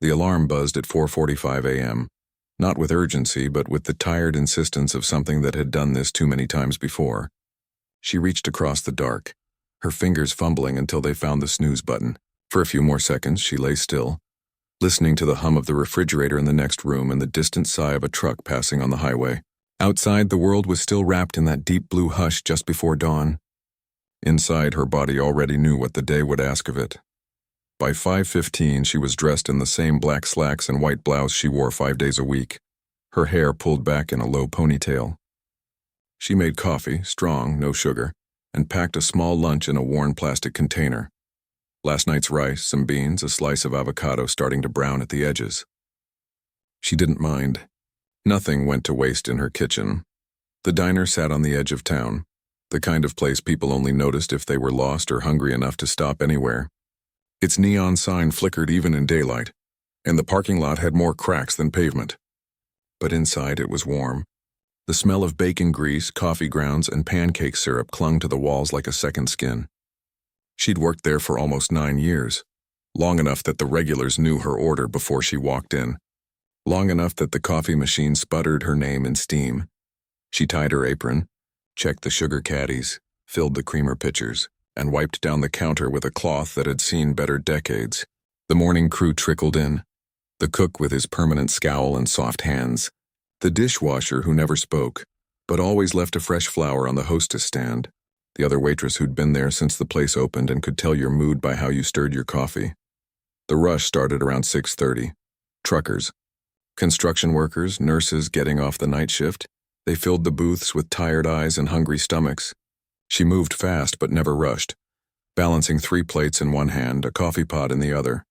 The alarm buzzed at 4:45 a.m., not with urgency, but with the tired insistence of something that had done this too many times before. She reached across the dark, her fingers fumbling until they found the snooze button. For a few more seconds, she lay still, listening to the hum of the refrigerator in the next room and the distant sigh of a truck passing on the highway. Outside, the world was still wrapped in that deep blue hush just before dawn. Inside, her body already knew what the day would ask of it. By 5:15, she was dressed in the same black slacks and white blouse she wore 5 days a week, her hair pulled back in a low ponytail. She made coffee, strong, no sugar, and packed a small lunch in a worn plastic container. Last night's rice, some beans, a slice of avocado starting to brown at the edges. She didn't mind. Nothing went to waste in her kitchen. The diner sat on the edge of town, the kind of place people only noticed if they were lost or hungry enough to stop anywhere. Its neon sign flickered even in daylight, and the parking lot had more cracks than pavement. But inside it was warm. The smell of bacon grease, coffee grounds, and pancake syrup clung to the walls like a second skin. She'd worked there for almost 9 years, long enough that the regulars knew her order before she walked in, long enough that the coffee machine sputtered her name in steam. She tied her apron, checked the sugar caddies, filled the creamer pitchers, and wiped down the counter with a cloth that had seen better decades. The morning crew trickled in, the cook with his permanent scowl and soft hands, the dishwasher who never spoke, but always left a fresh flower on the hostess stand, the other waitress who'd been there since the place opened and could tell your mood by how you stirred your coffee. The rush started around 6:30. Truckers, construction workers, nurses getting off the night shift, they filled the booths with tired eyes and hungry stomachs. She moved fast but never rushed, balancing 3 plates in one hand, a coffee pot in the other,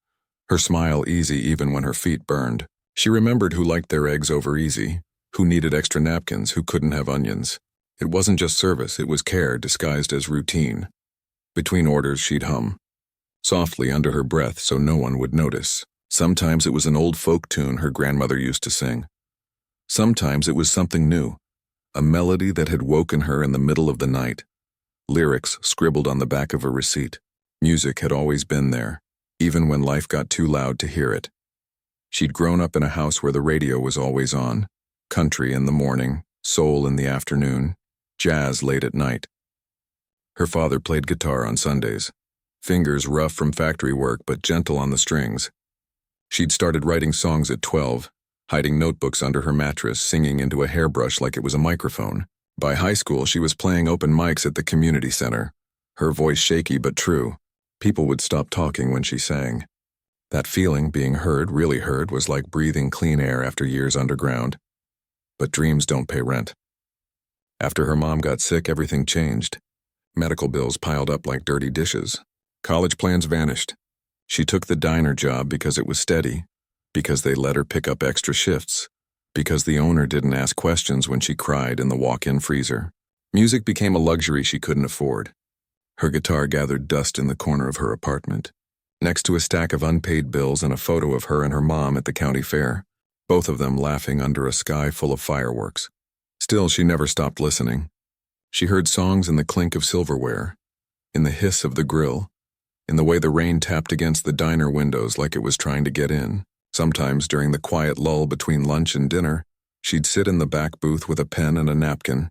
her smile easy even when her feet burned. She remembered who liked their eggs over easy, who needed extra napkins, who couldn't have onions. It wasn't just service, it was care disguised as routine. Between orders, she'd hum, softly under her breath so no one would notice. Sometimes it was an old folk tune her grandmother used to sing. Sometimes it was something new, a melody that had woken her in the middle of the night. Lyrics scribbled on the back of a receipt. Music had always been there, even when life got too loud to hear it. She'd grown up in a house where the radio was always on, country in the morning, soul in the afternoon, jazz late at night. Her father played guitar on Sundays, fingers rough from factory work but gentle on the strings. She'd started writing songs at 12, hiding notebooks under her mattress, singing into a hairbrush like it was a microphone. By high school, she was playing open mics at the community center, her voice shaky but true. People would stop talking when she sang. That feeling, being heard, really heard, was like breathing clean air after years underground. But dreams don't pay rent. After her mom got sick, everything changed. Medical bills piled up like dirty dishes. College plans vanished. She took the diner job because it was steady, because they let her pick up extra shifts, because the owner didn't ask questions when she cried in the walk-in freezer. Music became a luxury she couldn't afford. Her guitar gathered dust in the corner of her apartment, next to a stack of unpaid bills and a photo of her and her mom at the county fair, both of them laughing under a sky full of fireworks. Still, she never stopped listening. She heard songs in the clink of silverware, in the hiss of the grill, in the way the rain tapped against the diner windows like it was trying to get in. Sometimes, during the quiet lull between lunch and dinner, she'd sit in the back booth with a pen and a napkin,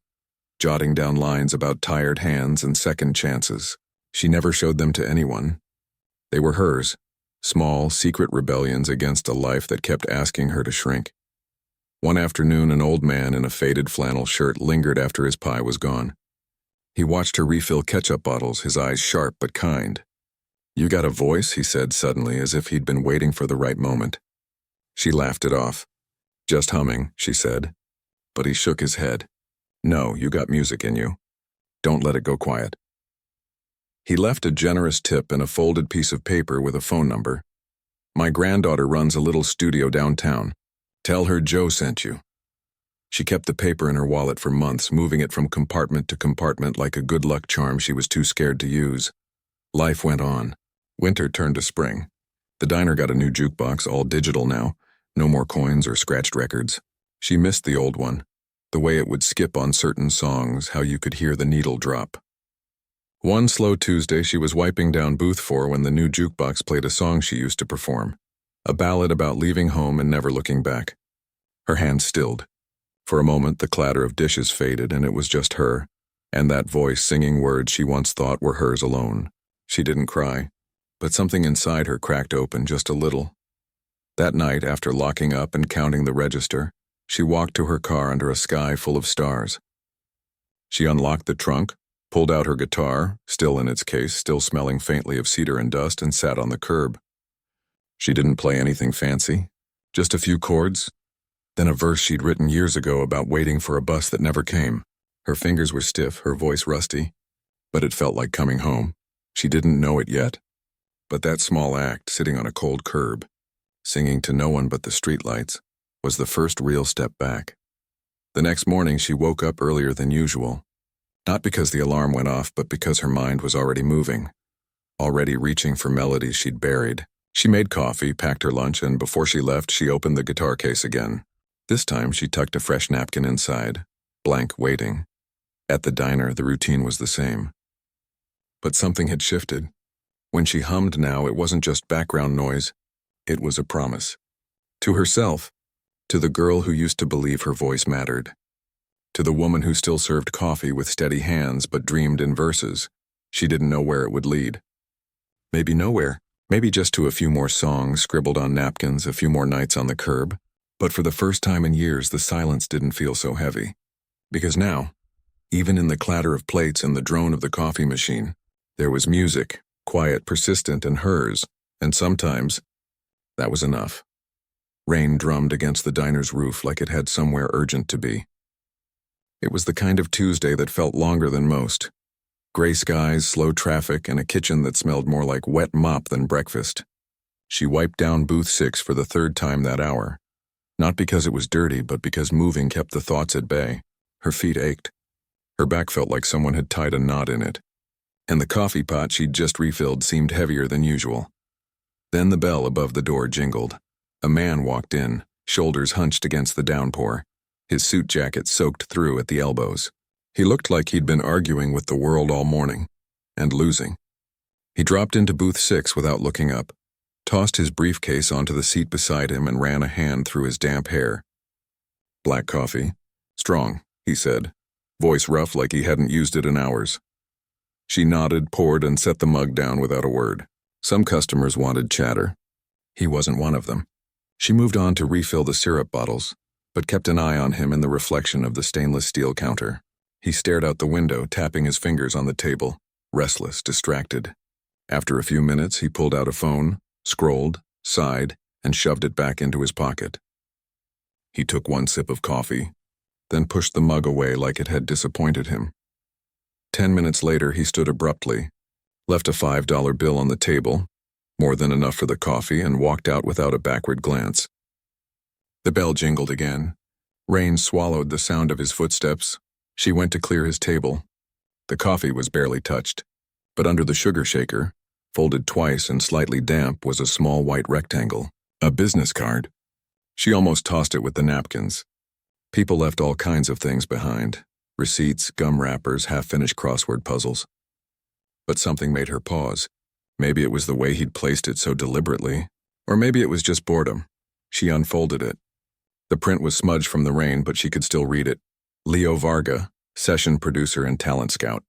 jotting down lines about tired hands and second chances. She never showed them to anyone. They were hers, small, secret rebellions against a life that kept asking her to shrink. One afternoon, an old man in a faded flannel shirt lingered after his pie was gone. He watched her refill ketchup bottles, his eyes sharp but kind. "You got a voice," he said suddenly, as if he'd been waiting for the right moment. She laughed it off. "Just humming," she said. But he shook his head. "No, you got music in you. Don't let it go quiet." He left a generous tip and a folded piece of paper with a phone number. "My granddaughter runs a little studio downtown. Tell her Joe sent you." She kept the paper in her wallet for months, moving it from compartment to compartment like a good luck charm she was too scared to use. Life went on. Winter turned to spring. The diner got a new jukebox, all digital now. No more coins or scratched records. She missed the old one, the way it would skip on certain songs, how you could hear the needle drop. One slow Tuesday, she was wiping down booth 4 when the new jukebox played a song she used to perform. A ballad about leaving home and never looking back. Her hand stilled. For a moment, the clatter of dishes faded, and it was just her, and that voice singing words she once thought were hers alone. She didn't cry, but something inside her cracked open just a little. That night, after locking up and counting the register, she walked to her car under a sky full of stars. She unlocked the trunk, pulled out her guitar, still in its case, still smelling faintly of cedar and dust, and sat on the curb. She didn't play anything fancy, just a few chords, then a verse she'd written years ago about waiting for a bus that never came. Her fingers were stiff, her voice rusty, but it felt like coming home. She didn't know it yet, but that small act, sitting on a cold curb, singing to no one but the streetlights, was the first real step back. The next morning she woke up earlier than usual, not because the alarm went off, but because her mind was already moving, already reaching for melodies she'd buried. She made coffee, packed her lunch, and before she left, she opened the guitar case again. This time she tucked a fresh napkin inside, blank, waiting. At the diner, the routine was the same. But something had shifted. When she hummed now, it wasn't just background noise, it was a promise. To herself, to the girl who used to believe her voice mattered, to the woman who still served coffee with steady hands but dreamed in verses. She didn't know where it would lead. Maybe nowhere. Maybe just to a few more songs scribbled on napkins, a few more nights on the curb. But for the first time in years, the silence didn't feel so heavy. Because now, even in the clatter of plates and the drone of the coffee machine, there was music, quiet, persistent, and hers, and sometimes that was enough. Rain drummed against the diner's roof like it had somewhere urgent to be. It was the kind of Tuesday that felt longer than most. Gray skies, slow traffic, and a kitchen that smelled more like wet mop than breakfast. She wiped down booth 6 for the third time that hour. Not because it was dirty, but because moving kept the thoughts at bay. Her feet ached. Her back felt like someone had tied a knot in it. And the coffee pot she'd just refilled seemed heavier than usual. Then the bell above the door jingled. A man walked in, shoulders hunched against the downpour, his suit jacket soaked through at the elbows. He looked like he'd been arguing with the world all morning, and losing. He dropped into booth 6 without looking up, tossed his briefcase onto the seat beside him, and ran a hand through his damp hair. "Black coffee. Strong," he said, voice rough like he hadn't used it in hours. She nodded, poured, and set the mug down without a word. Some customers wanted chatter. He wasn't one of them. She moved on to refill the syrup bottles, but kept an eye on him in the reflection of the stainless steel counter. He stared out the window, tapping his fingers on the table, restless, distracted. After a few minutes, he pulled out a phone, scrolled, sighed, and shoved it back into his pocket. He took one sip of coffee, then pushed the mug away like it had disappointed him. 10 minutes later, he stood abruptly, left a $5 bill on the table, more than enough for the coffee, and walked out without a backward glance. The bell jingled again. Rain swallowed the sound of his footsteps. She went to clear his table. The coffee was barely touched, but under the sugar shaker, folded twice and slightly damp, was a small white rectangle, a business card. She almost tossed it with the napkins. People left all kinds of things behind: receipts, gum wrappers, half-finished crossword puzzles. But something made her pause. Maybe it was the way he'd placed it so deliberately, or maybe it was just boredom. She unfolded it. The print was smudged from the rain, but she could still read it. Leo Varga, session producer and talent scout.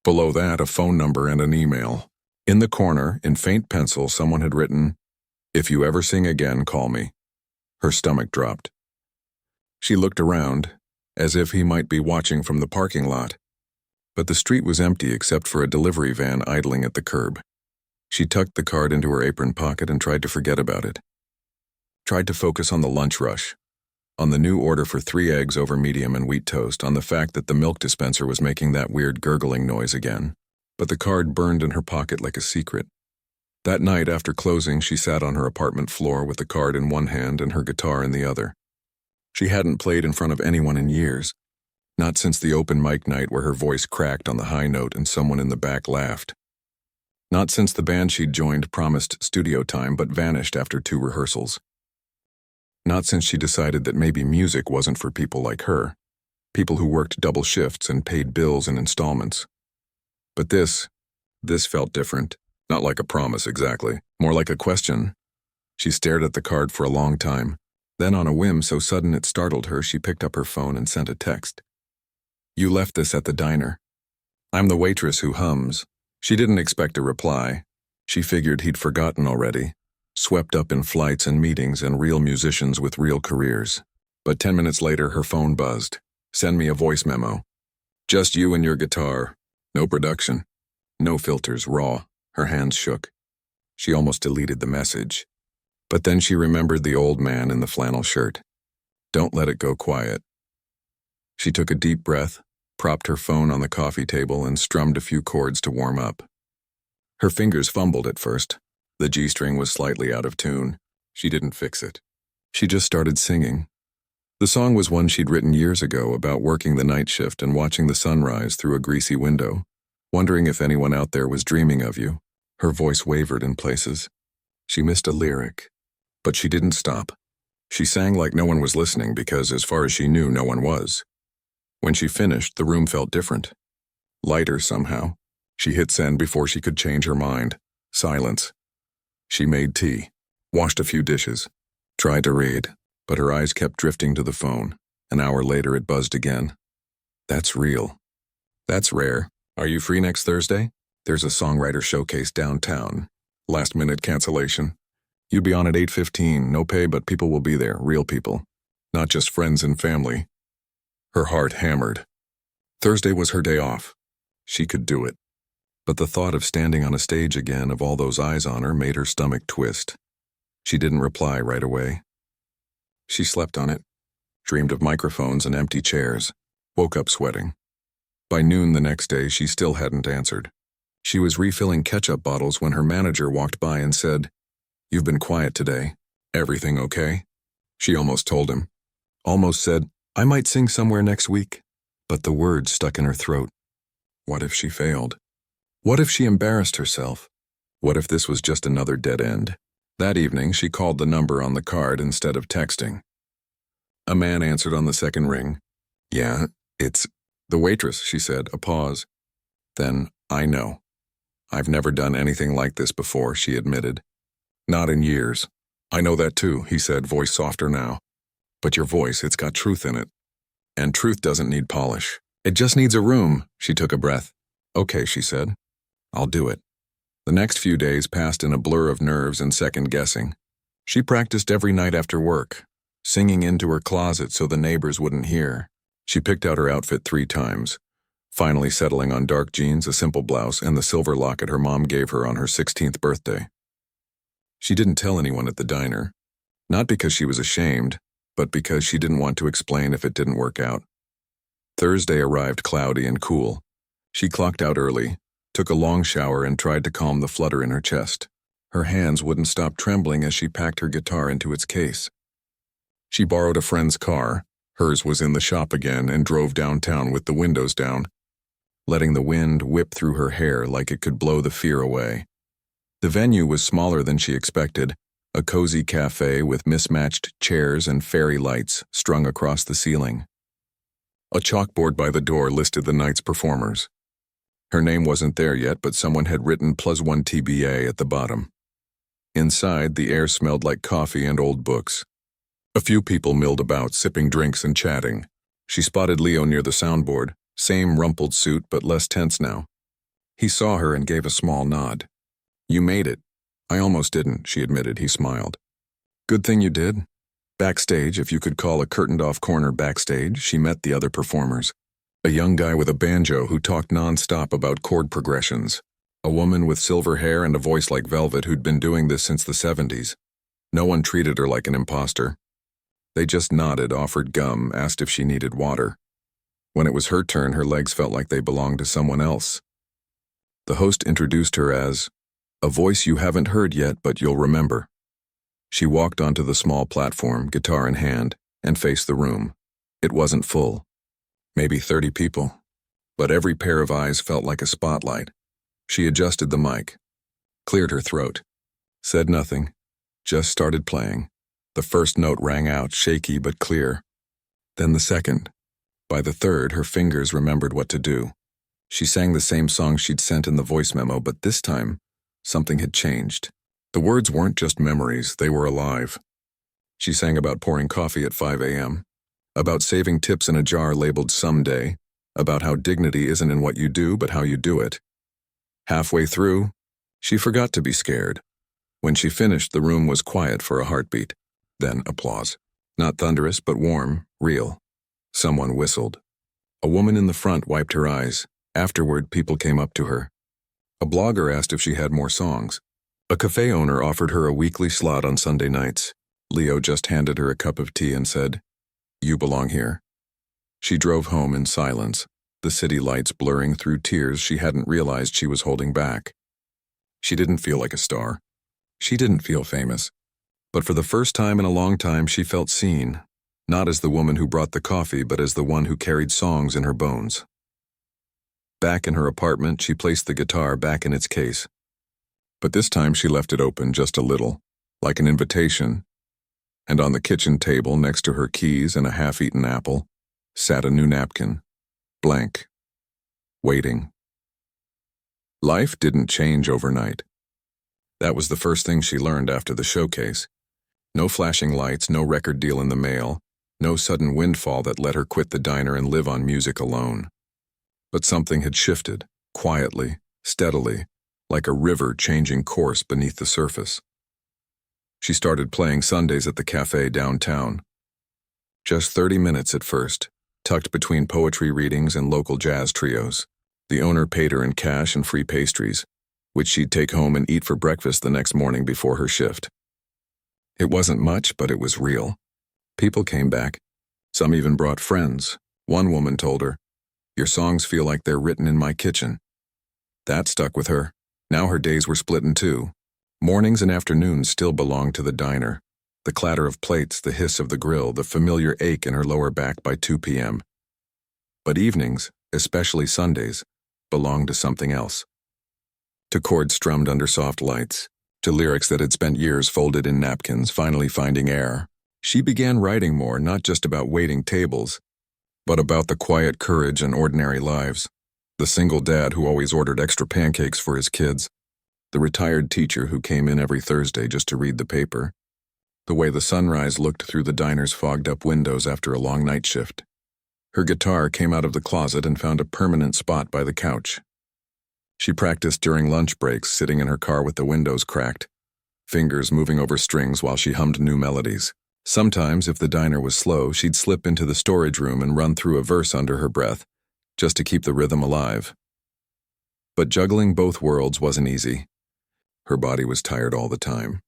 Below that, a phone number and an email. In the corner, in faint pencil, someone had written, "If you ever sing again, call me." Her stomach dropped. She looked around, as if he might be watching from the parking lot. But the street was empty except for a delivery van idling at the curb. She tucked the card into her apron pocket and tried to forget about it. Tried to focus on the lunch rush, on the new order for 3 eggs over medium and wheat toast, on the fact that the milk dispenser was making that weird gurgling noise again. But the card burned in her pocket like a secret. That night, after closing, she sat on her apartment floor with the card in one hand and her guitar in the other. She hadn't played in front of anyone in years, not since the open mic night where her voice cracked on the high note and someone in the back laughed. Not since the band she'd joined promised studio time but vanished after 2 rehearsals. Not since she decided that maybe music wasn't for people like her, people who worked double shifts and paid bills in installments. But this felt different, not like a promise exactly, more like a question. She stared at the card for a long time. Then on a whim so sudden it startled her, she picked up her phone and sent a text. "You left this at the diner. I'm the waitress who hums." She didn't expect a reply. She figured he'd forgotten already, swept up in flights and meetings and real musicians with real careers. But 10 minutes later, her phone buzzed. "Send me a voice memo. Just you and your guitar. No production. No filters, raw." Her hands shook. She almost deleted the message. But then she remembered the old man in the flannel shirt. Don't let it go quiet. She took a deep breath, propped her phone on the coffee table, and strummed a few chords to warm up. Her fingers fumbled at first. The G-string was slightly out of tune. She didn't fix it. She just started singing. The song was one she'd written years ago about working the night shift and watching the sunrise through a greasy window, wondering if anyone out there was dreaming of you. Her voice wavered in places. She missed a lyric. But she didn't stop. She sang like no one was listening because, as far as she knew, no one was. When she finished, the room felt different. Lighter somehow. She hit send before she could change her mind. Silence. She made tea, washed a few dishes, tried to read, but her eyes kept drifting to the phone. An hour later, it buzzed again. That's real. That's rare. Are you free next Thursday? There's a songwriter showcase downtown. Last-minute cancellation. You'd be on at 8:15, no pay, but people will be there, real people. Not just friends and family. Her heart hammered. Thursday was her day off. She could do it. But the thought of standing on a stage again, of all those eyes on her, made her stomach twist. She didn't reply right away. She slept on it, dreamed of microphones and empty chairs, woke up sweating. By noon the next day, she still hadn't answered. She was refilling ketchup bottles when her manager walked by and said, "You've been quiet today. Everything okay?" She almost told him. Almost said, "I might sing somewhere next week." But the words stuck in her throat. What if she failed? What if she embarrassed herself? What if this was just another dead end? That evening, she called the number on the card instead of texting. A man answered on the second ring. "Yeah, it's the waitress," she said, a pause. Then, "I know. I've never done anything like this before," she admitted. "Not in years." "I know that too," he said, voice softer now. "But your voice, it's got truth in it. And truth doesn't need polish. It just needs a room." She took a breath. "Okay," she said. "I'll do it." The next few days passed in a blur of nerves and second-guessing. She practiced every night after work, singing into her closet so the neighbors wouldn't hear. She picked out her outfit 3 times, finally settling on dark jeans, a simple blouse, and the silver locket her mom gave her on her 16th birthday. She didn't tell anyone at the diner, not because she was ashamed, but because she didn't want to explain if it didn't work out. Thursday arrived cloudy and cool. She clocked out early, took a long shower, and tried to calm the flutter in her chest. Her hands wouldn't stop trembling as she packed her guitar into its case. She borrowed a friend's car, hers was in the shop again, and drove downtown with the windows down, letting the wind whip through her hair like it could blow the fear away. The venue was smaller than she expected, a cozy cafe with mismatched chairs and fairy lights strung across the ceiling. A chalkboard by the door listed the night's performers. Her name wasn't there yet, but someone had written +1 TBA at the bottom. Inside, the air smelled like coffee and old books. A few people milled about, sipping drinks and chatting. She spotted Leo near the soundboard, same rumpled suit but less tense now. He saw her and gave a small nod. "You made it." "I almost didn't," she admitted. He smiled. "Good thing you did." Backstage, if you could call a curtained-off corner backstage, she met the other performers. A young guy with a banjo who talked non-stop about chord progressions. A woman with silver hair and a voice like velvet who'd been doing this since the 70s. No one treated her like an imposter. They just nodded, offered gum, asked if she needed water. When it was her turn, her legs felt like they belonged to someone else. The host introduced her as a voice you haven't heard yet, but you'll remember. She walked onto the small platform, guitar in hand, and faced the room. It wasn't full. Maybe 30 people. But every pair of eyes felt like a spotlight. She adjusted the mic, cleared her throat, said nothing, just started playing. The first note rang out, shaky but clear. Then the second. By the third, her fingers remembered what to do. She sang the same song she'd sent in the voice memo, but this time, something had changed. The words weren't just memories, they were alive. She sang about pouring coffee at 5 a.m., about saving tips in a jar labeled someday, about how dignity isn't in what you do but how you do it. Halfway through, she forgot to be scared. When she finished, the room was quiet for a heartbeat. Then applause. Not thunderous, but warm, real. Someone whistled. A woman in the front wiped her eyes. Afterward, people came up to her. A blogger asked if she had more songs. A cafe owner offered her a weekly slot on Sunday nights. Leo just handed her a cup of tea and said, "You belong here." She drove home in silence, the city lights blurring through tears she hadn't realized she was holding back. She didn't feel like a star. She didn't feel famous. But for the first time in a long time, she felt seen, not as the woman who brought the coffee, but as the one who carried songs in her bones. Back in her apartment, she placed the guitar back in its case. But this time she left it open just a little, like an invitation. And on the kitchen table, next to her keys and a half-eaten apple, sat a new napkin, blank, waiting. Life didn't change overnight. That was the first thing she learned after the showcase. No flashing lights, no record deal in the mail, no sudden windfall that let her quit the diner and live on music alone. But something had shifted, quietly, steadily, like a river changing course beneath the surface. She started playing Sundays at the cafe downtown. Just 30 minutes at first, tucked between poetry readings and local jazz trios. The owner paid her in cash and free pastries, which she'd take home and eat for breakfast the next morning before her shift. It wasn't much, but it was real. People came back. Some even brought friends. One woman told her, "Your songs feel like they're written in my kitchen." That stuck with her. Now her days were split in two. Mornings and afternoons still belonged to the diner. The clatter of plates, the hiss of the grill, the familiar ache in her lower back by 2 p.m. But evenings, especially Sundays, belonged to something else. To chords strummed under soft lights, to lyrics that had spent years folded in napkins, finally finding air. She began writing more, not just about waiting tables, but about the quiet courage and ordinary lives. The single dad who always ordered extra pancakes for his kids. The retired teacher who came in every Thursday just to read the paper. The way the sunrise looked through the diner's fogged-up windows after a long night shift. Her guitar came out of the closet and found a permanent spot by the couch. She practiced during lunch breaks, sitting in her car with the windows cracked, fingers moving over strings while she hummed new melodies. Sometimes, if the diner was slow, she'd slip into the storage room and run through a verse under her breath, just to keep the rhythm alive. But juggling both worlds wasn't easy. Her body was tired all the time.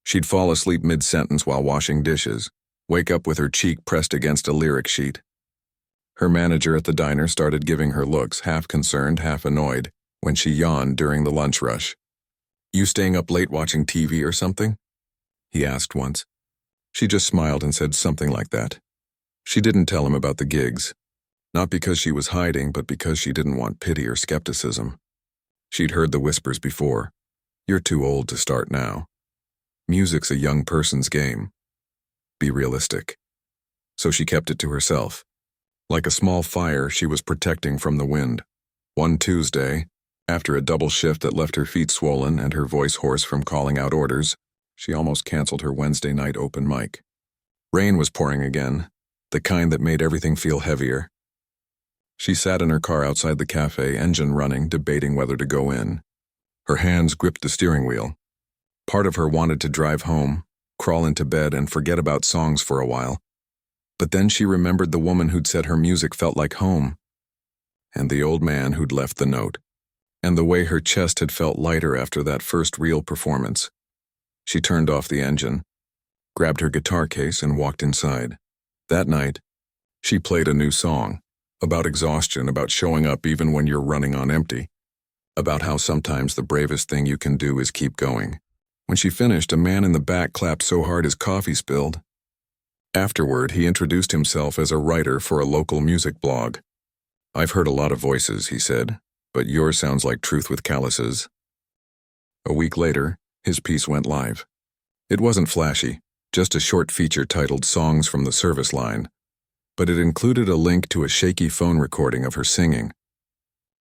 She'd fall asleep mid-sentence while washing dishes, wake up with her cheek pressed against a lyric sheet. Her manager at the diner started giving her looks, half concerned, half annoyed, when she yawned during the lunch rush. "You staying up late watching TV or something?" he asked once. She just smiled and said something like that. She didn't tell him about the gigs, not because she was hiding, but because she didn't want pity or skepticism. She'd heard the whispers before. "You're too old to start now. Music's a young person's game. Be realistic." So she kept it to herself. Like a small fire she was protecting from the wind. One Tuesday, after a double shift that left her feet swollen and her voice hoarse from calling out orders, she almost canceled her Wednesday night open mic. Rain was pouring again, the kind that made everything feel heavier. She sat in her car outside the cafe, engine running, debating whether to go in. Her hands gripped the steering wheel. Part of her wanted to drive home, crawl into bed, and forget about songs for a while. But then she remembered the woman who'd said her music felt like home, and the old man who'd left the note, and the way her chest had felt lighter after that first real performance. She turned off the engine, grabbed her guitar case, and walked inside. That night, she played a new song, about exhaustion, about showing up even when you're running on empty, about how sometimes the bravest thing you can do is keep going. When she finished, a man in the back clapped so hard his coffee spilled. Afterward, he introduced himself as a writer for a local music blog. "I've heard a lot of voices," he said, "but yours sounds like truth with calluses." A week later, his piece went live. It wasn't flashy, just a short feature titled "Songs from the Service Line," but it included a link to a shaky phone recording of her singing.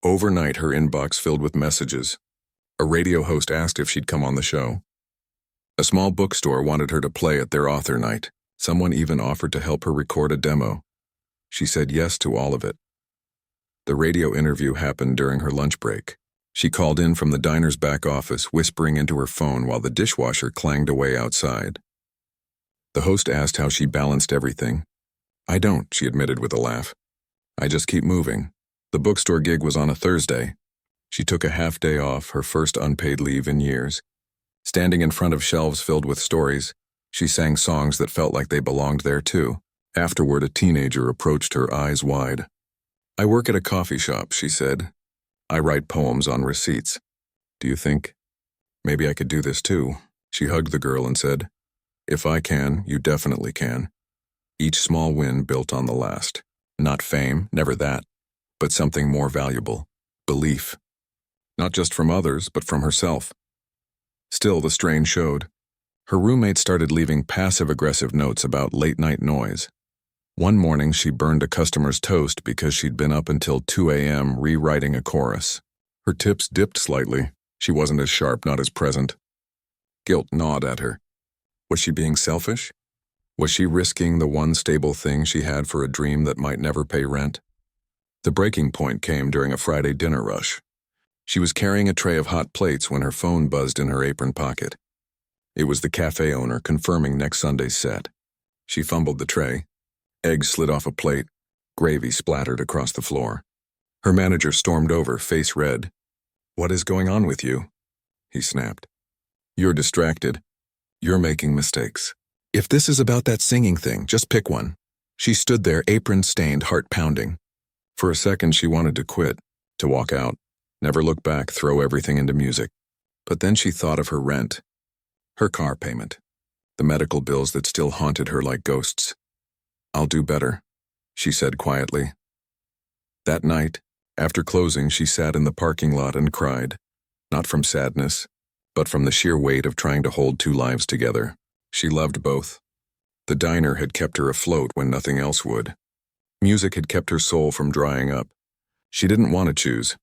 Overnight, her inbox filled with messages. A radio host asked if she'd come on the show. A small bookstore wanted her to play at their author night. Someone even offered to help her record a demo. She said yes to all of it. The radio interview happened during her lunch break. She called in from the diner's back office, whispering into her phone while the dishwasher clanged away outside. The host asked how she balanced everything. "I don't," she admitted with a laugh. "I just keep moving." The bookstore gig was on a Thursday. She took a half day off, her first unpaid leave in years. Standing in front of shelves filled with stories, she sang songs that felt like they belonged there too. Afterward, a teenager approached her, eyes wide. "I work at a coffee shop," she said. "I write poems on receipts. Do you think maybe I could do this too?" She hugged the girl and said, "If I can, you definitely can." Each small win built on the last. Not fame, never that, but something more valuable. Belief. Not just from others, but from herself. Still, the strain showed. Her roommate started leaving passive-aggressive notes about late-night noise. One morning, she burned a customer's toast because she'd been up until 2 a.m. rewriting a chorus. Her tips dipped slightly. She wasn't as sharp, not as present. Guilt gnawed at her. Was she being selfish? Was she risking the one stable thing she had for a dream that might never pay rent? The breaking point came during a Friday dinner rush. She was carrying a tray of hot plates when her phone buzzed in her apron pocket. It was the cafe owner confirming next Sunday's set. She fumbled the tray. Eggs slid off a plate. Gravy splattered across the floor. Her manager stormed over, face red. "What is going on with you?" he snapped. "You're distracted. You're making mistakes. If this is about that singing thing, just pick one." She stood there, apron-stained, heart pounding. For a second, she wanted to quit, to walk out, never look back, throw everything into music. But then she thought of her rent, her car payment, the medical bills that still haunted her like ghosts. "I'll do better," she said quietly. That night, after closing, she sat in the parking lot and cried, not from sadness, but from the sheer weight of trying to hold two lives together. She loved both. The diner had kept her afloat when nothing else would. Music had kept her soul from drying up. She didn't want to choose.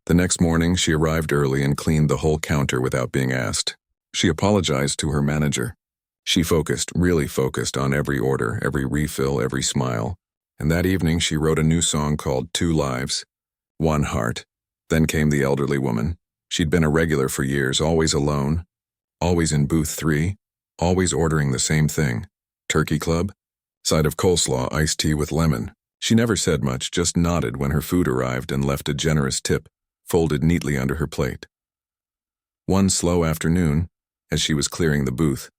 The next morning, she arrived early and cleaned the whole counter without being asked. She apologized to her manager. She focused, really focused, on every order, every refill, every smile. And that evening, she wrote a new song called 2 Lives, 1 Heart. Then came the elderly woman. She'd been a regular for years, always alone, always in booth 3, always ordering the same thing. Turkey club, side of coleslaw, iced tea with lemon. She never said much, just nodded when her food arrived and left a generous tip, folded neatly under her plate. One slow afternoon, as she was clearing the booth,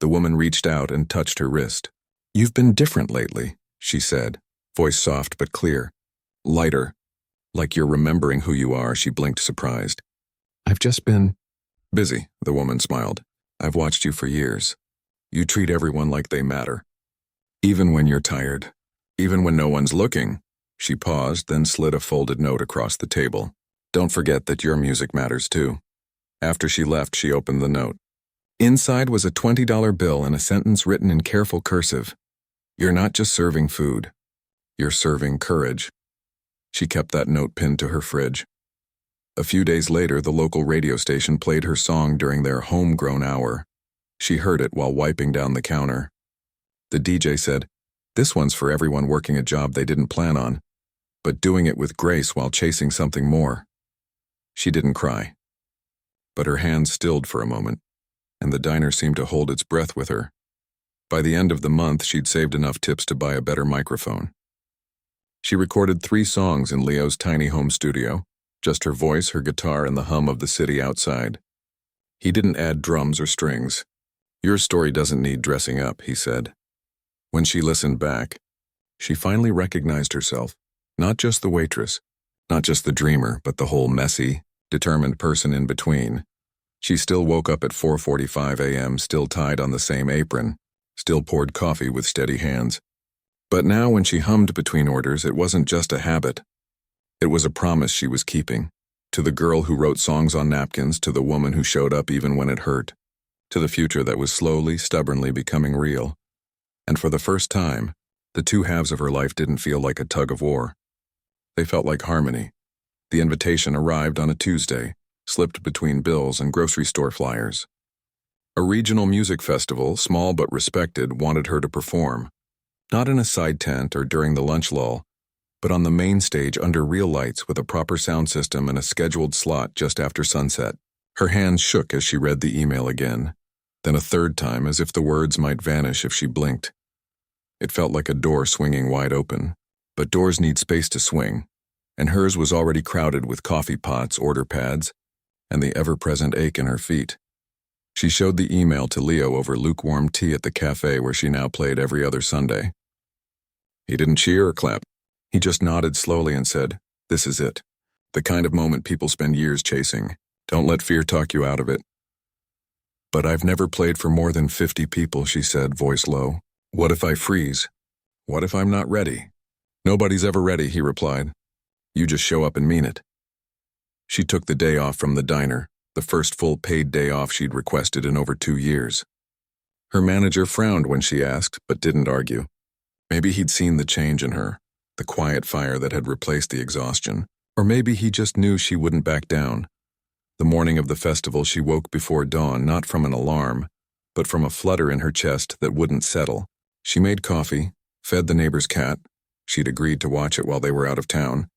the woman reached out and touched her wrist. "You've been different lately," she said, voice soft but clear. "Lighter. Like you're remembering who you are," she blinked, surprised. "I've just been busy," the woman smiled. "I've watched you for years. You treat everyone like they matter. Even when you're tired. Even when no one's looking." She paused, then slid a folded note across the table. "Don't forget that your music matters too." After she left, she opened the note. Inside was a $20 bill and a sentence written in careful cursive. "You're not just serving food. You're serving courage." She kept that note pinned to her fridge. A few days later, the local radio station played her song during their homegrown hour. She heard it while wiping down the counter. The DJ said, "This one's for everyone working a job they didn't plan on, but doing it with grace while chasing something more." She didn't cry, but her hands stilled for a moment, and the diner seemed to hold its breath with her. By the end of the month, she'd saved enough tips to buy a better microphone. She recorded 3 songs in Leo's tiny home studio, just her voice, her guitar, and the hum of the city outside. He didn't add drums or strings. "Your story doesn't need dressing up," he said. When she listened back, she finally recognized herself, not just the waitress, not just the dreamer, but the whole messy, determined person in between. She still woke up at 4:45 a.m., still tied on the same apron, still poured coffee with steady hands. But now when she hummed between orders, it wasn't just a habit. It was a promise she was keeping. To the girl who wrote songs on napkins, to the woman who showed up even when it hurt, to the future that was slowly, stubbornly becoming real. And for the first time, the two halves of her life didn't feel like a tug of war. They felt like harmony. The invitation arrived on a Tuesday, slipped between bills and grocery store flyers. A regional music festival, small but respected, wanted her to perform. Not in a side tent or during the lunch lull, but on the main stage under real lights with a proper sound system and a scheduled slot just after sunset. Her hands shook as she read the email again, then a third time as if the words might vanish if she blinked. It felt like a door swinging wide open, but doors need space to swing, and hers was already crowded with coffee pots, order pads, and the ever-present ache in her feet. She showed the email to Leo over lukewarm tea at the cafe where she now played every other Sunday. He didn't cheer or clap. He just nodded slowly and said, "This is it. The kind of moment people spend years chasing. Don't let fear talk you out of it." "But I've never played for more than 50 people," she said, voice low. "What if I freeze? What if I'm not ready?" "Nobody's ever ready," he replied. "You just show up and mean it." She took the day off from the diner, the first full paid day off she'd requested in over 2 years. Her manager frowned when she asked, but didn't argue. Maybe he'd seen the change in her, the quiet fire that had replaced the exhaustion, or maybe he just knew she wouldn't back down. The morning of the festival, she woke before dawn, not from an alarm, but from a flutter in her chest that wouldn't settle. She made coffee, fed the neighbor's cat, she'd agreed to watch it while they were out of town,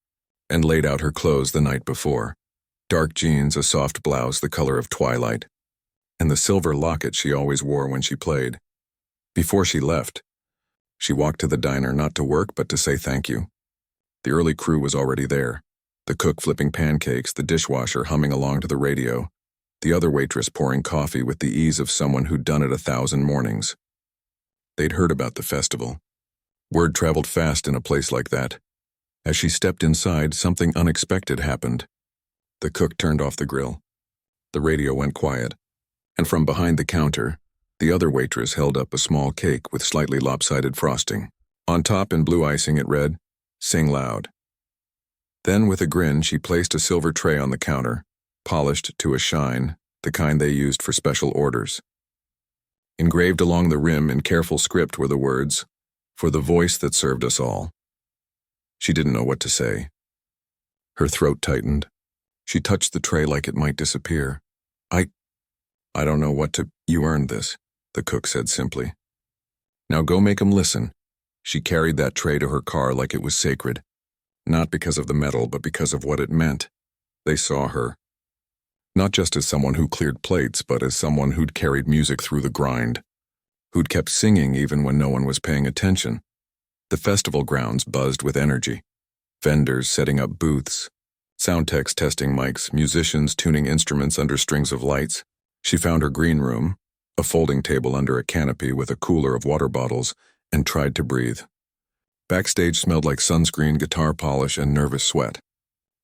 and laid out her clothes the night before. Dark jeans, a soft blouse the color of twilight, and the silver locket she always wore when she played. Before she left, she walked to the diner not to work but to say thank you. The early crew was already there, the cook flipping pancakes, the dishwasher humming along to the radio, the other waitress pouring coffee with the ease of someone who'd done it 1,000 mornings. They'd heard about the festival. Word traveled fast in a place like that. As she stepped inside, something unexpected happened. The cook turned off the grill. The radio went quiet, and from behind the counter, the other waitress held up a small cake with slightly lopsided frosting. On top, in blue icing, it read, "Sing loud." Then, with a grin, she placed a silver tray on the counter, polished to a shine, the kind they used for special orders. Engraved along the rim in careful script were the words, "For the voice that served us all." She didn't know what to say. Her throat tightened. She touched the tray like it might disappear. I don't know what to— "You earned this," the cook said simply. "Now go make 'em listen." She carried that tray to her car like it was sacred, not because of the metal, but because of what it meant. They saw her. Not just as someone who cleared plates, but as someone who'd carried music through the grind, who'd kept singing even when no one was paying attention. The festival grounds buzzed with energy. Vendors setting up booths, sound techs testing mics, musicians tuning instruments under strings of lights. She found her green room, a folding table under a canopy with a cooler of water bottles, and tried to breathe. Backstage smelled like sunscreen, guitar polish, and nervous sweat.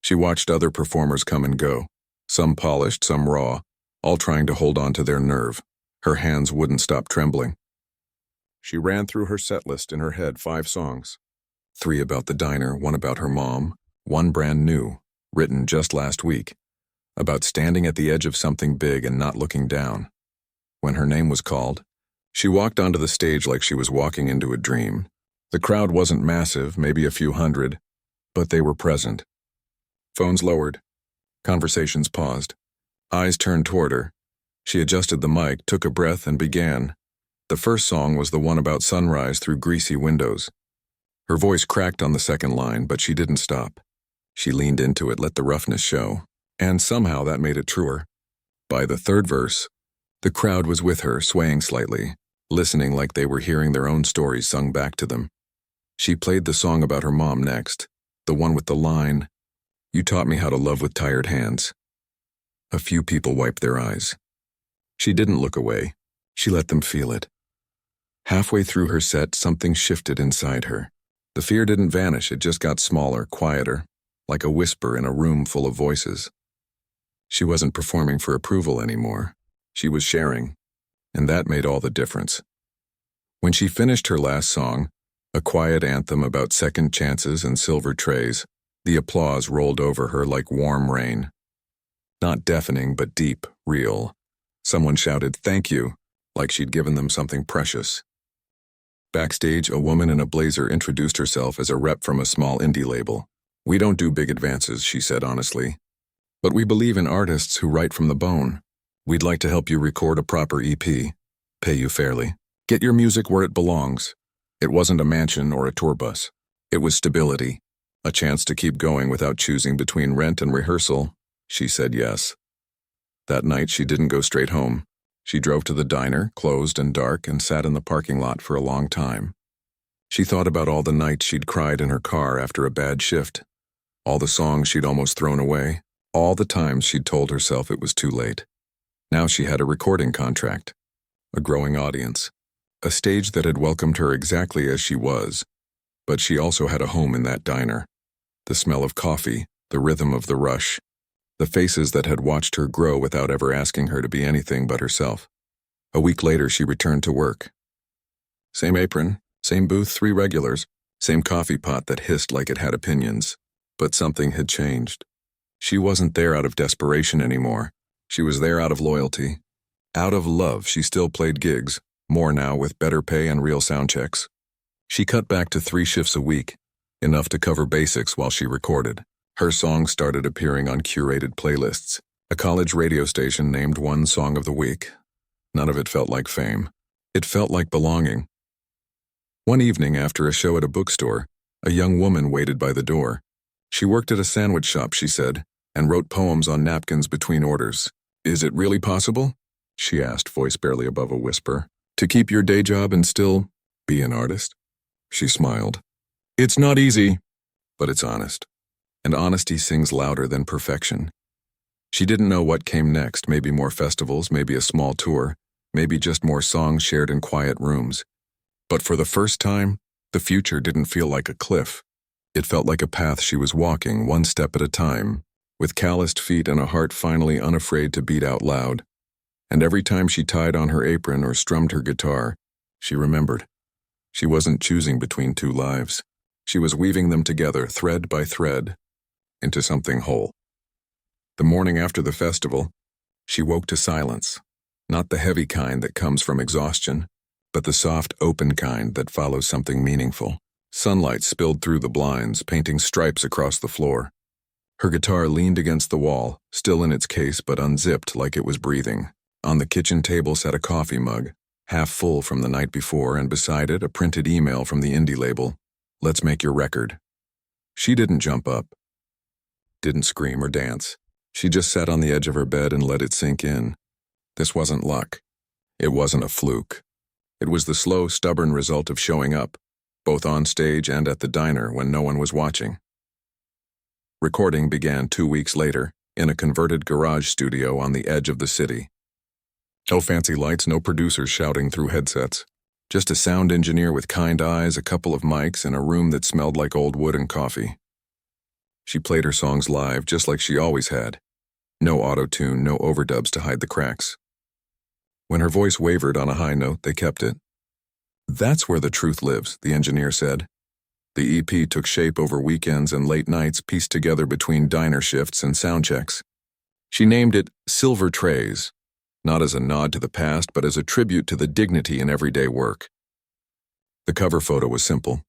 She watched other performers come and go, some polished, some raw, all trying to hold on to their nerve. Her hands wouldn't stop trembling. She ran through her set list in her head, 5 songs. 3 about the diner, 1 about her mom, 1 brand new, written just last week, about standing at the edge of something big and not looking down. When her name was called, she walked onto the stage like she was walking into a dream. The crowd wasn't massive, maybe a few hundred, but they were present. Phones lowered. Conversations paused. Eyes turned toward her. She adjusted the mic, took a breath, and began. The first song was the one about sunrise through greasy windows. Her voice cracked on the second line, but she didn't stop. She leaned into it, let the roughness show, and somehow that made it truer. By the third verse, the crowd was with her, swaying slightly, listening like they were hearing their own stories sung back to them. She played the song about her mom next, the one with the line, "You taught me how to love with tired hands." A few people wiped their eyes. She didn't look away. She let them feel it. Halfway through her set, something shifted inside her. The fear didn't vanish, it just got smaller, quieter, like a whisper in a room full of voices. She wasn't performing for approval anymore. She was sharing, and that made all the difference. When she finished her last song, a quiet anthem about second chances and silver trays, the applause rolled over her like warm rain. Not deafening, but deep, real. Someone shouted, "Thank you," like she'd given them something precious. Backstage, a woman in a blazer introduced herself as a rep from a small indie label. "We don't do big advances," she said honestly, "but we believe in artists who write from the bone." We'd like to help you record a proper EP. Pay you fairly. Get your music where it belongs. It wasn't a mansion or a tour bus. It was stability. A chance to keep going without choosing between rent and rehearsal. She said yes. That night, she didn't go straight home. She drove to the diner, closed and dark, and sat in the parking lot for a long time. She thought about all the nights she'd cried in her car after a bad shift, all the songs she'd almost thrown away, all the times she'd told herself it was too late. Now she had a recording contract, a growing audience, a stage that had welcomed her exactly as she was, but she also had a home in that diner. The smell of coffee, the rhythm of the rush, the faces that had watched her grow without ever asking her to be anything but herself. A week later, she returned to work. Same apron, same booth, 3 regulars, same coffee pot that hissed like it had opinions. But something had changed. She wasn't there out of desperation anymore. She was there out of loyalty. Out of love, she still played gigs, more now with better pay and real sound checks. She cut back to 3 shifts a week, enough to cover basics while she recorded. Her songs started appearing on curated playlists. A college radio station named one song of the week. None of it felt like fame. It felt like belonging. One evening after a show at a bookstore, a young woman waited by the door. She worked at a sandwich shop, she said, and wrote poems on napkins between orders. Is it really possible? She asked, voice barely above a whisper. To keep your day job and still be an artist? She smiled. It's not easy, but it's honest. And honesty sings louder than perfection. She didn't know what came next, maybe more festivals, maybe a small tour, maybe just more songs shared in quiet rooms. But for the first time, the future didn't feel like a cliff. It felt like a path she was walking, one step at a time, with calloused feet and a heart finally unafraid to beat out loud. And every time she tied on her apron or strummed her guitar, she remembered. She wasn't choosing between 2 lives. She was weaving them together, thread by thread, into something whole. The morning after the festival, she woke to silence, not the heavy kind that comes from exhaustion, but the soft, open kind that follows something meaningful. Sunlight spilled through the blinds, painting stripes across the floor. Her guitar leaned against the wall, still in its case but unzipped like it was breathing. On the kitchen table sat a coffee mug, half full from the night before, and beside it a printed email from the indie label. Let's make your record. She didn't jump up, didn't scream or dance. She just sat on the edge of her bed and let it sink in. This wasn't luck. It wasn't a fluke. It was the slow, stubborn result of showing up, both on stage and at the diner when no one was watching. Recording began 2 weeks later, in a converted garage studio on the edge of the city. No fancy lights, no producers shouting through headsets. Just a sound engineer with kind eyes, a couple of mics, and a room that smelled like old wood and coffee. She played her songs live, just like she always had. No auto-tune, no overdubs to hide the cracks. When her voice wavered on a high note, they kept it. That's where the truth lives, the engineer said. The EP took shape over weekends and late nights pieced together between diner shifts and sound checks. She named it Silver Trays, not as a nod to the past, but as a tribute to the dignity in everyday work. The cover photo was simple.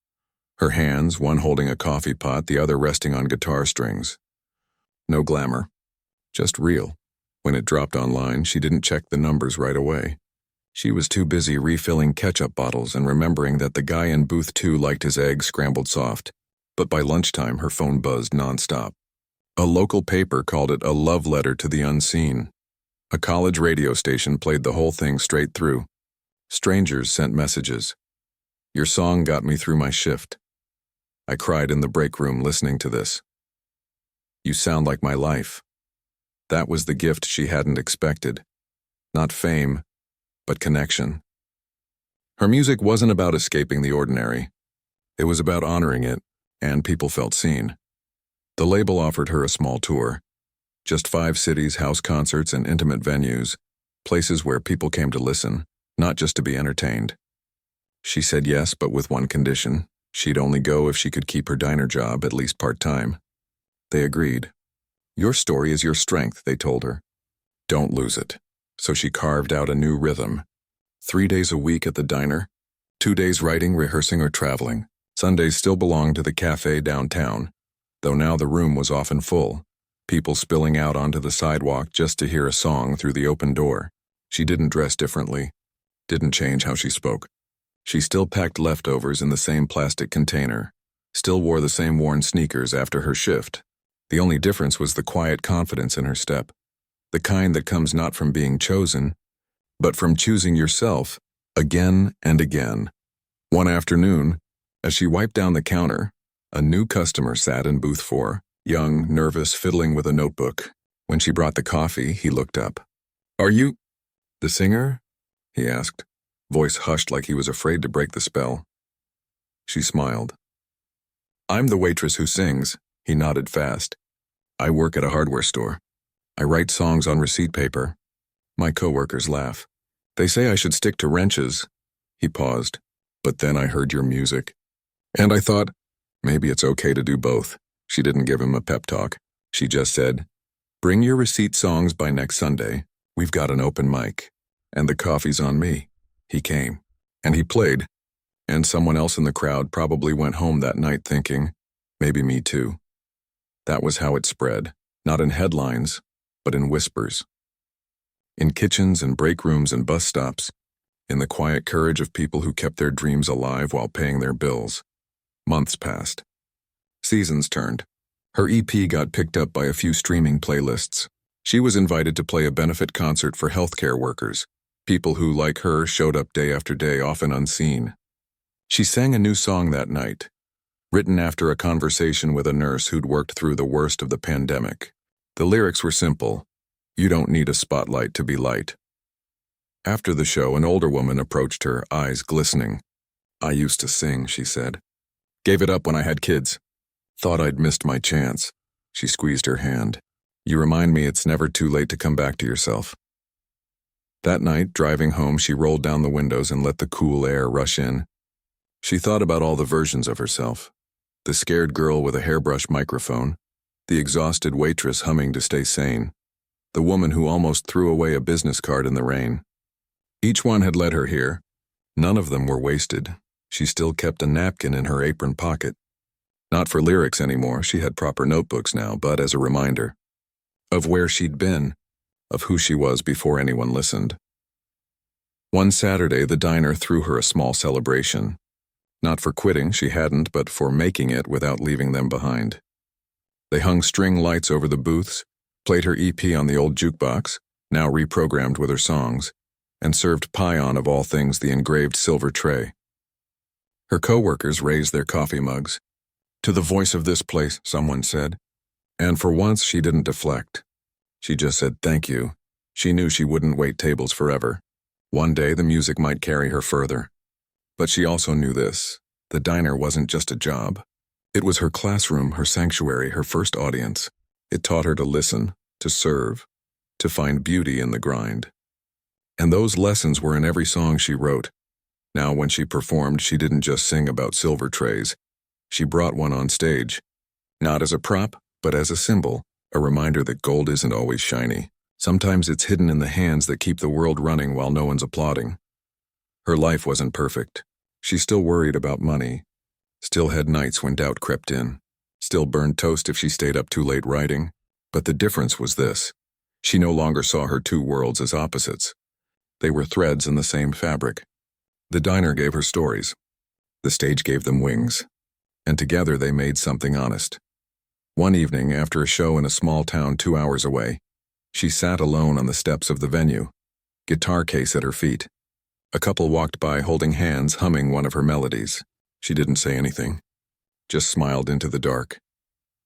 Her hands, one holding a coffee pot, the other resting on guitar strings. No glamour, just real. When it dropped online, she didn't check the numbers right away. She was too busy refilling ketchup bottles and remembering that the guy in booth 2 liked his eggs scrambled soft. But by lunchtime, her phone buzzed nonstop. A local paper called it a love letter to the unseen. A college radio station played the whole thing straight through. Strangers sent messages. Your song got me through my shift. I cried in the break room listening to this. You sound like my life. That was the gift she hadn't expected. Not fame, but connection. Her music wasn't about escaping the ordinary. It was about honoring it, and people felt seen. The label offered her a small tour. Just 5 cities, house concerts, and intimate venues, places where people came to listen, not just to be entertained. She said yes, but with one condition. She'd only go if she could keep her diner job, at least part-time. They agreed. Your story is your strength, they told her. Don't lose it. So she carved out a new rhythm. 3 days a week at the diner, 2 days writing, rehearsing, or traveling. Sundays still belonged to the cafe downtown, though now the room was often full. people spilling out onto the sidewalk just to hear a song through the open door. She didn't dress differently, didn't change how she spoke. She still packed leftovers in the same plastic container, still wore the same worn sneakers after her shift. The only difference was the quiet confidence in her step, the kind that comes not from being chosen, but from choosing yourself again and again. One afternoon, as she wiped down the counter, a new customer sat in booth 4, young, nervous, fiddling with a notebook. When she brought the coffee, he looked up. "Are you the singer?" he asked, voice hushed like he was afraid to break the spell. She smiled. "I'm the waitress who sings," he nodded fast. "I work at a hardware store. I write songs on receipt paper." My coworkers laugh. "They say I should stick to wrenches." He paused. "But then I heard your music. And I thought, maybe it's okay to do both." She didn't give him a pep talk. She just said, "Bring your receipt songs by next Sunday. We've got an open mic. And the coffee's on me." He came. And he played. And someone else in the crowd probably went home that night thinking, maybe me too. That was how it spread, not in headlines, but in whispers. In kitchens and break rooms and bus stops, in the quiet courage of people who kept their dreams alive while paying their bills. Months passed. Seasons turned. Her EP got picked up by a few streaming playlists. She was invited to play a benefit concert for healthcare workers, people who, like her, showed up day after day, often unseen. She sang a new song that night, written after a conversation with a nurse who'd worked through the worst of the pandemic. The lyrics were simple. "You don't need a spotlight to be light." After the show, an older woman approached her, eyes glistening. "I used to sing," she said. "Gave it up when I had kids. Thought I'd missed my chance." She squeezed her hand. "You remind me it's never too late to come back to yourself." That night, driving home, she rolled down the windows and let the cool air rush in. She thought about all the versions of herself. The scared girl with a hairbrush microphone, the exhausted waitress humming to stay sane, the woman who almost threw away a business card in the rain. Each one had led her here. None of them were wasted. She still kept a napkin in her apron pocket. Not for lyrics anymore, she had proper notebooks now, but as a reminder of where she'd been, of who she was before anyone listened. One Saturday, the diner threw her a small celebration. Not for quitting, she hadn't, but for making it without leaving them behind. They hung string lights over the booths, played her EP on the old jukebox, now reprogrammed with her songs, and served pie on, of all things, the engraved silver tray. Her coworkers raised their coffee mugs. "To the voice of this place," someone said. And for once, she didn't deflect. She just said thank you. She knew she wouldn't wait tables forever. One day, the music might carry her further. But she also knew this. The diner wasn't just a job. It was her classroom, her sanctuary, her first audience. It taught her to listen, to serve, to find beauty in the grind. And those lessons were in every song she wrote. Now, when she performed, she didn't just sing about silver trays. She brought one on stage. Not as a prop, but as a symbol, a reminder that gold isn't always shiny. Sometimes it's hidden in the hands that keep the world running while no one's applauding. Her life wasn't perfect. She still worried about money, still had nights when doubt crept in, still burned toast if she stayed up too late writing. But the difference was this. She no longer saw her two worlds as opposites. They were threads in the same fabric. The diner gave her stories. The stage gave them wings. And together they made something honest. One evening, after a show in a small town 2 hours away, she sat alone on the steps of the venue, guitar case at her feet. A couple walked by holding hands, humming one of her melodies. She didn't say anything, just smiled into the dark.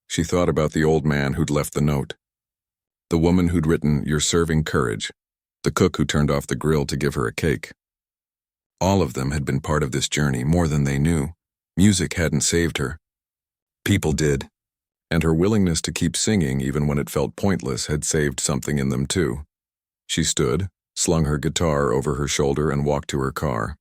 She thought about the old man who'd left the note, the woman who'd written, "You're serving courage," the cook who turned off the grill to give her a cake. All of them had been part of this journey, more than they knew. Music hadn't saved her. People did. And her willingness to keep singing, even when it felt pointless, had saved something in them too. She stood, slung her guitar over her shoulder, and walked to her car.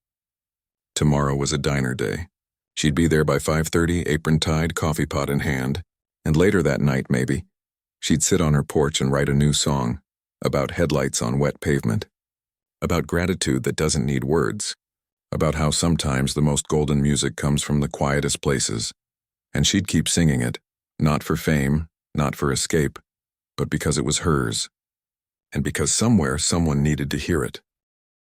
Tomorrow was a diner day. She'd be there by 5:30, apron tied, coffee pot in hand. And later that night, maybe, she'd sit on her porch and write a new song about headlights on wet pavement, about gratitude that doesn't need words, about how sometimes the most golden music comes from the quietest places. And she'd keep singing it, not for fame, not for escape, but because it was hers, and because somewhere someone needed to hear it.